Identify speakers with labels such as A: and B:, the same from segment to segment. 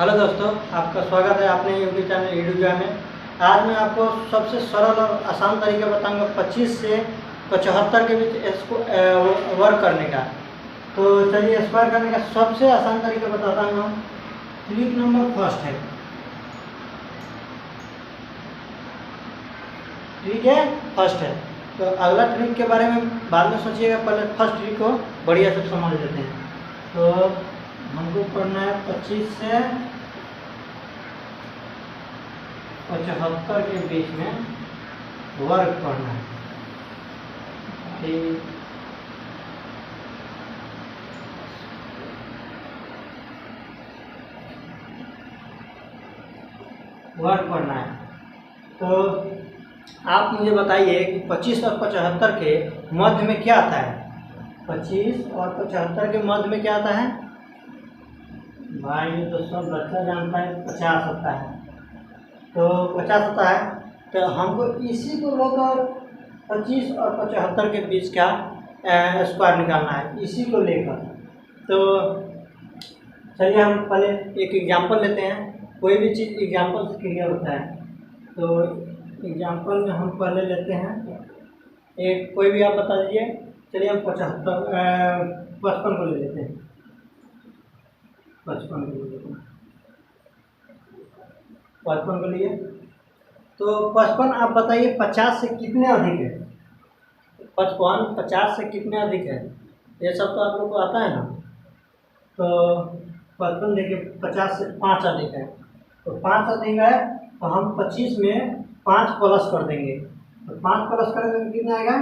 A: Hello दोस्तों, आपका स्वागत है अपने यूट्यूब चैनल ईडुजा में। आज मैं आपको सबसे सरल और आसान तरीका बताऊंगा 25 से 75 के बीच इसको वर्क करने का। तो चलिए स्क्वायर करने का सबसे आसान तरीका बताता हूँ। ट्रिक नंबर फर्स्ट है, ट्रिक है फर्स्ट है। तो अगला ट्रिक के बारे में बाद में सोचिएगा, पहले फर्स्ट ट्रिक को बढ़िया से समझ लेते हैं। तो हमको करना है 25 से 75 के बीच में वर्क करना है। वर्क करना है। तो आप मुझे बताइए कि 25 और 75 के मध्य में क्या आता है। 25 और 75 के मध्य में क्या आता है भाई? ये तो सब बच्चा जानता है, 50 आता है। तो 50 आता है, तो हमको इसी को लेकर 25 और 75 के बीच का स्क्वायर निकालना है, इसी को लेकर। तो चलिए हम पहले एक एग्जांपल लेते हैं। कोई भी चीज़ एग्जांपल से क्लियर होता है। तो एग्जांपल में हम पहले लेते हैं एक, कोई भी आप बता दीजिए। चलिए हम 55 को ले लेते हैं। 55 को ले लेते हैं। 55 को लिए तो 55 आप बताइए 50 से कितने अधिक है? 55 50 से कितने अधिक है? ये सब तो आप लोग को आता है ना। तो 55 देखिए 50 से 5 अधिक है। तो 5 अधिक है तो हम 25 में 5 प्लस कर देंगे। तो 5 प्लस करेंगे तो कितना आएगा?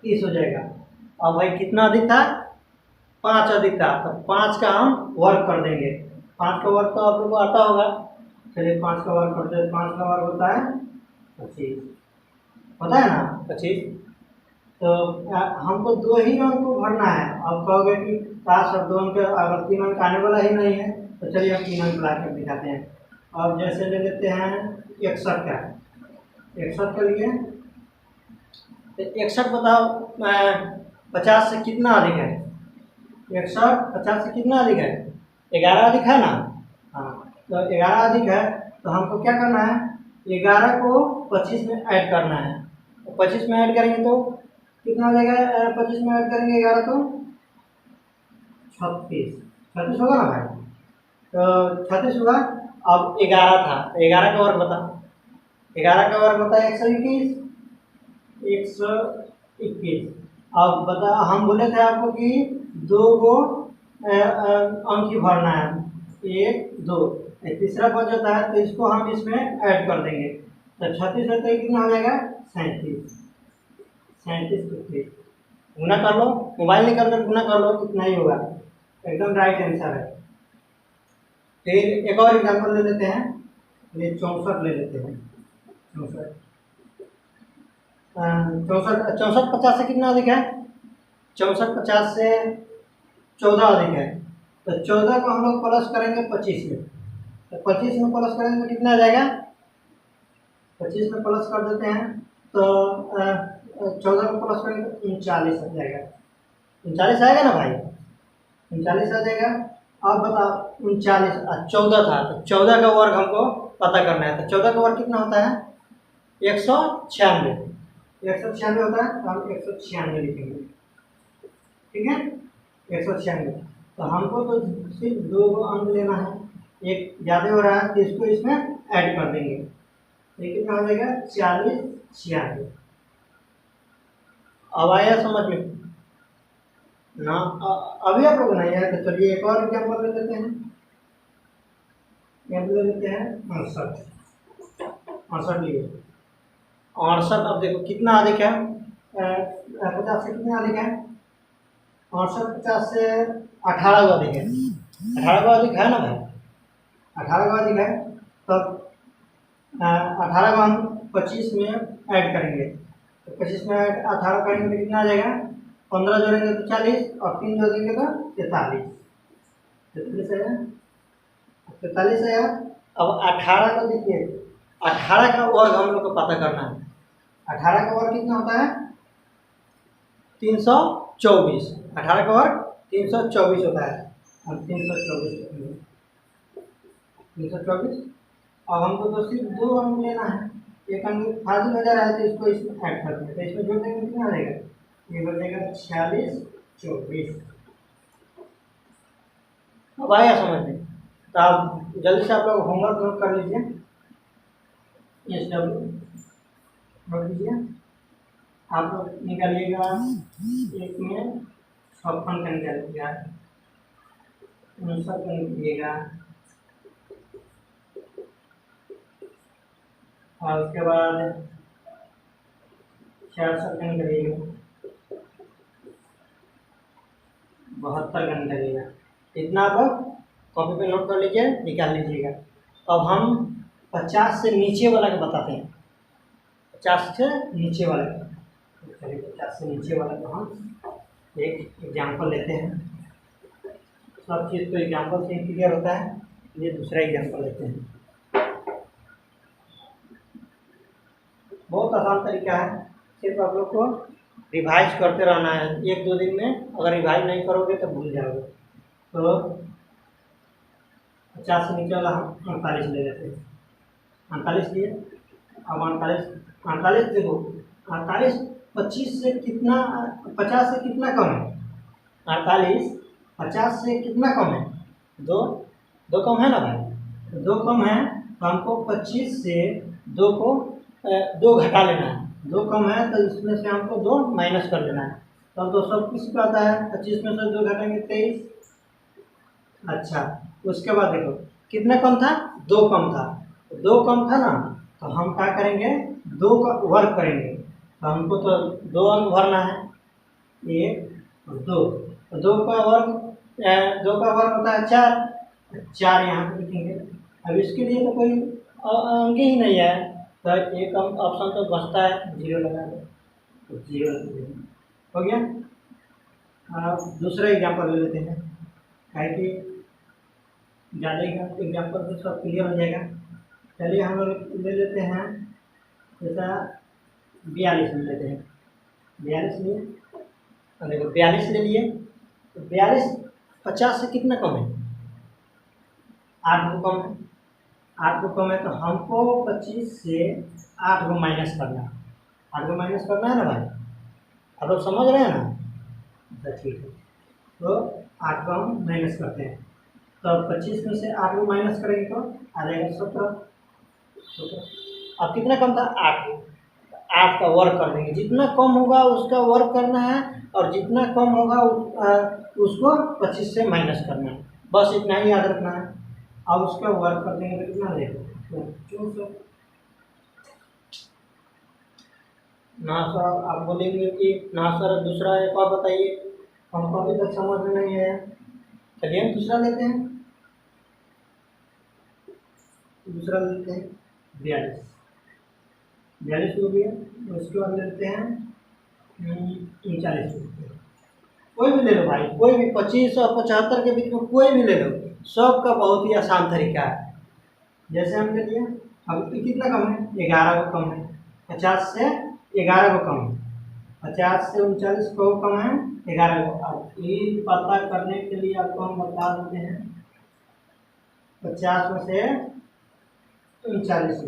A: 30 हो जाएगा। अब भाई कितना अधिक था? 5 अधिक था। तो 5 का हम वर्क कर देंगे। 5 का वर्क तो आप लोग को आता होगा। चलिए 5 का वर्क करते हैं। 5 का वर्क होता है 25, होता है ना 25। तो हमको 2 ही अंक को भरना है। अब कहोगे कि 5 और 2 अंक, अगर 3 अंक आने वाला ही नहीं है तो चलिए हम 3 अंक ला कर दिखाते हैं। अब जैसे ले लेते हैं 61 का। 61 के लिए तो 61 बताओ 50 से कितना अधिक है? 61 50 से कितना अधिक है? 11 अधिक है ना। हाँ, तो 11 अधिक है तो हमको क्या करना है? 11 को 25 में ऐड करना है। तो 25 में ऐड करेंगे तो कितना हो जाएगा? 25 में ऐड करेंगे 11 तो 36 होगा ना भाई। तो 36 होगा। अब 11 था, 11 का वर्ग बता। 11 का वर्ग बता 121। 121। अब बता, हम बोले थे आपको कि 2 को अंक ही भरना है, 1 2। तीसरा बच जाता है तो इसको हम इसमें ऐड कर देंगे। तो 36 होता है कितना हो जाएगा? 37। 37 को 3 गुना कर लो, मोबाइल निकाल कर गुना कर लो, कितना ही होगा। एकदम राइट आंसर है। फिर एक और एग्जाम्पल ले लेते हैं। ये 64 ले लेते हैं। 64 50 से कितना अधिक है? 64 50 से 14 अधिक है। तो 14 को हम लोग प्लस करेंगे 25 में। तो 25 में प्लस करेंगे तो कितना आ जाएगा? 25 में प्लस कर देते हैं तो 14 को प्लस करेंगे तो 39 आ जाएगा। 39 आएगा ना भाई? 39 आ जाएगा। अब बताओ 39 14 था तो 14 का वर्ग हमको पता करना है। तो 14 का वर्ग कितना होता है? 196। 196 होता है तो हम 196 लिखेंगे। ठीक है, 196। तो हमको तो सिर्फ 2 अंक लेना है, एक ज़्यादा हो रहा है तो इसको इसमें ऐड कर देंगे। ये कितना हो जाएगा? 40 46। अब आया समझ में ना? अभी आप लोग नहीं आया तो चलिए एक और एग्जाम्पल ले लेते हैं। ले लेते हैं 68। 68 लिए 68। अब देखो कितना अधिक है? 50 से कितना अधिक है? 68 50 से 18 को अधिक है। 18 को अधिक है ना भाई? 18 को अधिक है। तब 18 को हम 25 में ऐड करेंगे। तो 25 में 18 करेंगे तो कितना आ जाएगा? 15 जोड़ेंगे तो 40 और 3 जोड़ेंगे तो 43। 43 आया। अब 18 को देखिए, 18 का वर्ग हम लोग को पता करना है। 18 का वर्ग कितना होता है? 324। 18 का वर्ग 324 होता है। हम 324 लिखेंगे। 324। अब हमको तो सिर्फ 2 अंक लेना है, एक अंक फाजिल हो जा रहा है तो इसको इसमें ऐड कर दें, तो इसमें जोड़ देंगे कितना आ जाएगा, ये हो जाएगा 46 24। अब आया समझ में? तो आप जल्दी से आप लोग होमवर्क नोट कर लीजिए, SW नोट लीजिए। आप लोग निकालिएगा, एक में 56 का निकालिएगा, 59 का निकालिएगा, और उसके बाद 66 का निकालिएगा, 72 का निकालिएगा। इतना आप लोग कॉपी पे नोट कर लीजिए, निकाल लीजिएगा। अब हम 50 से नीचे वाला का बताते हैं, 50 से नीचे वाले का। चलिए 50 से नीचे वाला का हम एक एग्जाम्पल लेते हैं। सब चीज़ तो एग्जाम्पल से क्लियर होता है, ये दूसरा एग्जाम्पल लेते हैं। बहुत आसान तरीका है, सिर्फ आप लोग को रिवाइज करते रहना है। 1-2 दिन में अगर रिवाइज नहीं करोगे तो भूल जाओगे। तो 50 से नीचे वाला हम 48 ले लेते हैं, 48 लिए। अब 48 देखो, 48 25 से कितना, 50 से कितना कम है, 48 50 से कितना कम है, 2 कम है ना भाई, 2 कम है। तो हमको 25 से 2 घटा लेना है, 2 कम है तो इसमें से हमको 2 माइनस कर लेना है। तो 200 किस पे आता है, 25 में से 2 घटाएंगे 23। अच्छा, उसके बाद देखो कितना कम था, 2 कम था, 2 कम था ना, तो हम क्या करेंगे, 2 का वर्ग करेंगे। तो हमको तो 2 अंक भरना है, 1 और 2, तो 2 का वर्ग 2 का वर्ग होता है 4 यहाँ पे लिखेंगे। अब इसके लिए तो कोई अंक ही नहीं है, तो एक ऑप्शन तो बचता है, 0 लगा दो, तो 0 हो गया। अब दूसरा एग्जाम्पल ले लेते हैं, है कि ज़्यादा एग्जाम्पल से सब क्लियर हो जाएगा। चलिए हम लोग ले लेते हैं, जैसा 42 ले लेते हैं, 42 लिए। देखो 42 ले लिए, तो 42 50 से कितना कम है, 8 को कम है, 8 को कम है। तो हमको 25 से 8 को माइनस करना है, 8 को माइनस करना है ना भाई, आप लोग समझ रहे हैं ना? अच्छा ठीक है, तो 8 को हम माइनस करते हैं। तो 25 में से 8 को माइनस करेंगे तो आ जाएगा 17। अब कितना कम था, 8 को, 8 का वर्ग कर देंगे, जितना कम होगा उसका वर्ग करना है, और जितना कम होगा उसको 25 से माइनस करना है, बस इतना ही याद रखना है। अब उसका वर्ग कर देंगे तो कितना देगा, 64। ना सर आप बोलेंगे कि ना सर दूसरा एक और बताइए, हमको अभी तक समझ में नहीं आया। चलिए हम दूसरा लेते हैं, दूसरा लेते हैं 42 हो गया। उसके बाद लेते हैं 39, कोई भी ले लो भाई, कोई भी 25 और 75 के बीच में कोई भी ले लो, सबका बहुत ही आसान तरीका है। जैसे हम ले लिए, अब कितना कम है, 11 को कम है, 50 से 11 को कम है, 50 से 39 को कम है, 11 को। अब ये पता करने के लिए आपको हम बता देते हैं, 50 में से 39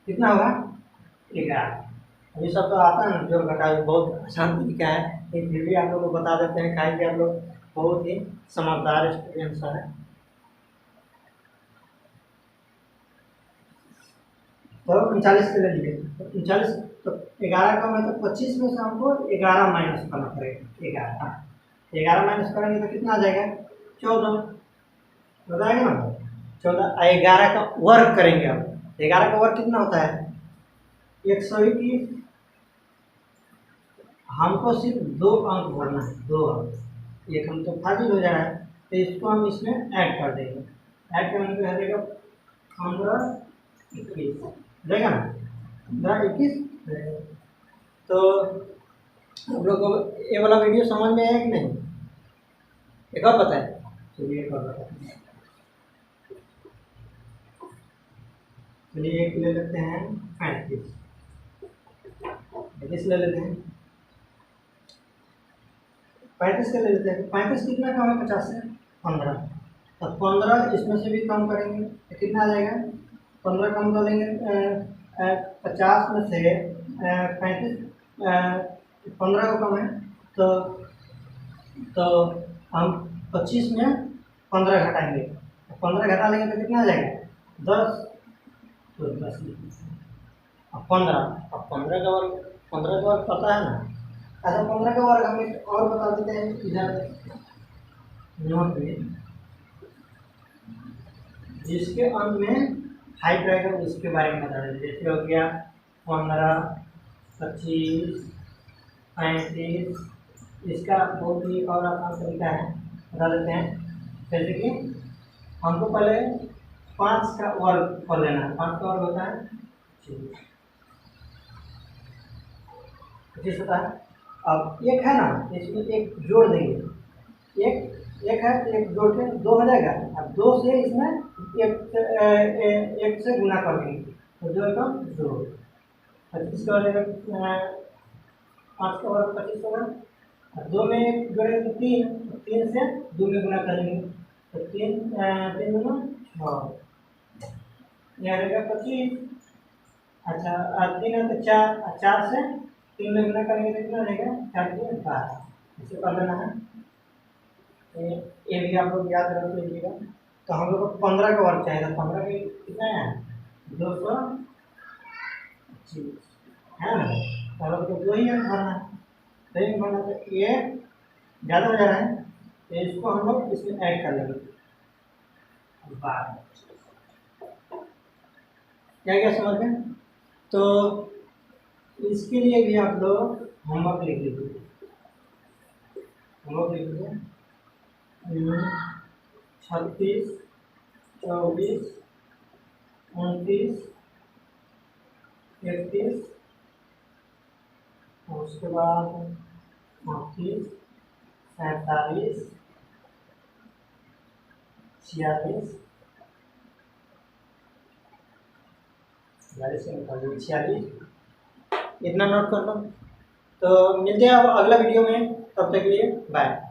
A: कितना होगा, 11। अभी सब तो आता है ना, जोड़ घटाव बहुत आसान तरीका है, लेकिन फिर भी आप लोग को बता देते हैं, खाई कि आप लोग बहुत ही समझदार स्टूडेंट्स हैं। तो 39 के ले लिए, तो 39 तो 11 कम है, तो 25 में से हमको 11 माइनस करना पड़ेगा, 11 माइनस करेंगे तो कितना आ जाएगा, 14 बताएगा ना, 14। 11 का वर्ग करेंगे, अब 11 का वर्ग कितना होता है, 121। हमको सिर्फ 2 अंक भरना है, 2 अंक, एक हम तो फाजिल हो जा रहा है, तो इसको हम इसमें ऐड कर देंगे, ऐड करने पे रहेगा 15-21 रहेगा ना, 15-21। तो हम लोग को ये वाला वीडियो समझ में आया कि नहीं, एक और बताए, चलिए एक और बताते हैं। चलिए एक ले लेते हैं 35 ले लेते हैं, 35 का ले लेते हैं। 35 कितना कम है, 50 से 15, तो 15 इसमें से भी कम करेंगे तो कितना आ जाएगा? 15 कम कर लेंगे 50 में से 35, 15 को कम है तो हम 25 में 15 घटाएंगे, 15 घटा लेंगे तो कितना आ जाएगा? 10। तो 10 अब 15, अब 15 का वर्ग, 15 का वर्ग पता है ना? अच्छा 15 का वर्ग हम एक और बता देते हैं इधर नोट में, जिसके अंत में हाइट रहेगा उसके बारे में बता देते। जैसे हो गया 15, 25, 35, इसका बहुत ही और आसान तरीका है, बता देते हैं। जैसे कि हमको पहले 5 का वर्ग कर लेना है। 5 का वर्ग होता है 25 होता है। अब एक है ना, इसमें एक जोड़ देंगे, एक है, एक जोड़ के 2 हो जाएगा। अब 2 से इसमें एक से गुना कर देंगे तो 2 का 2, 25 का वर्ग 5 का वर्ग 25 होगा। 2 में एक जोड़ेंगे तो 3, 3 से 2 में गुना करेंगे तो 3 गुना 6, यह रहेगा 25। अच्छा 3 है तो 4, 4 से 3 में गुना करेंगे तो कितना रहेगा? 4 के 12, इसे कर लेना है। ये भी आप लोग याद रख लीजिएगा। तो हम लोग को 15 का वर्ग चाहिए, 15 के कितना है? 225 है ना? तो हम लोग को 2 ही अंक भरना है, सही भरना। तो ये ज़्यादा हो जा रहा है तो इसको हम लोग इसमें ऐड कर लेंगे। क्या समझ में? तो इसके लिए भी आप लोग होमवर्क लिख लीजिए, होमवर्क लिख लीजिए। 36, 24, 29, 31 और उसके बाद 38, 47, 46, 46, इतना नोट कर लो। तो मिलते हैं अब अगला वीडियो में, तब तक के लिए बाय।